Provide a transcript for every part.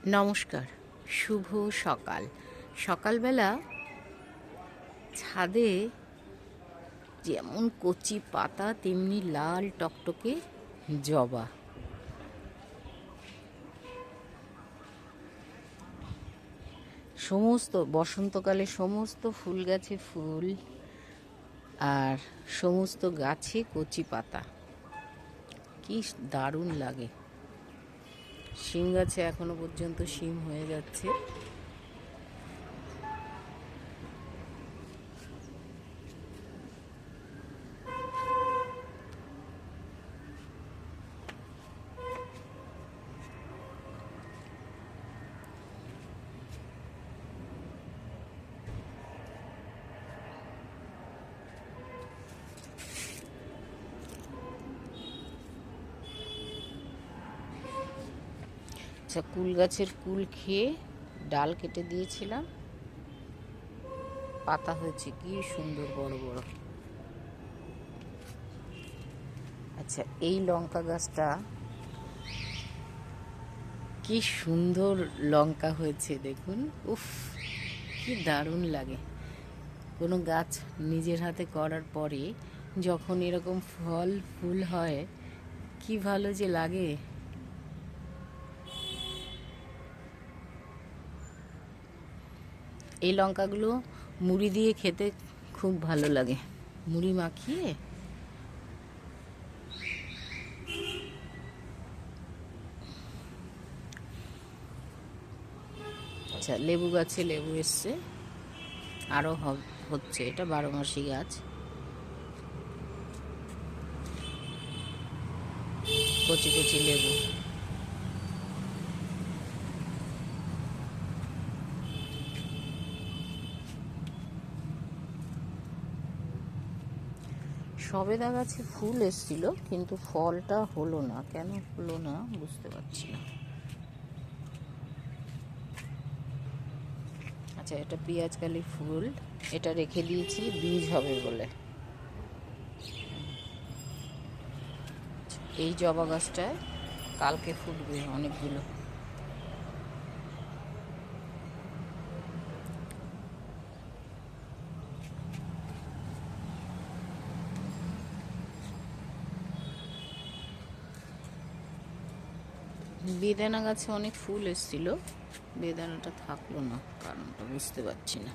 নমস্কার, শুভ সকাল। সকালবেলা ছাদে যেমন কচি পাতা তেমনি লাল টকটকে জবা। সমস্ত বসন্তকালে সমস্ত ফুল গাছে ফুল আর সমস্ত গাছে কচি পাতা, কি দারুণ লাগে। শিম গাছে এখনো পর্যন্ত শিম হয়ে যাচ্ছে। আচ্ছা, কুল গাছের কুল খেয়ে ডাল কেটে দিয়েছিলাম, পাতা হয়েছে কি সুন্দর বড় বড়। আচ্ছা, এই লঙ্কা গাছটা কি সুন্দর লঙ্কা হয়েছে দেখুন। উফ, কি দারুণ লাগে। কোনো গাছ নিজের হাতে করার পরে যখন এরকম ফল ফুল হয়, কি ভালো যে লাগে। এই লঙ্কাগুলো মুড়ি দিয়ে খেতে খুব ভালো লাগে, মুড়ি মাখিয়ে। আচ্ছা, লেবু গাছে লেবু এসছে, আরও হচ্ছে। এটা 12 মাসি গাছ। কচি কচি লেবু। সবেদা গাছে ফুল এসছিল, কিন্তু ফলটা হলো না। কেন হলো না বুঝতে পারছি না। আচ্ছা, এটা পেঁয়াজকালি ফুল, এটা রেখে দিয়েছি বীজ হবে বলে। এই জবা গাছটায় কালকে ফুটবে অনেকগুলো। বেদানা গাছে অনেক ফুল এসছিল, বেদানাটা থাকলো না, কারণটা বুঝতে পারছি না।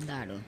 দারুণ।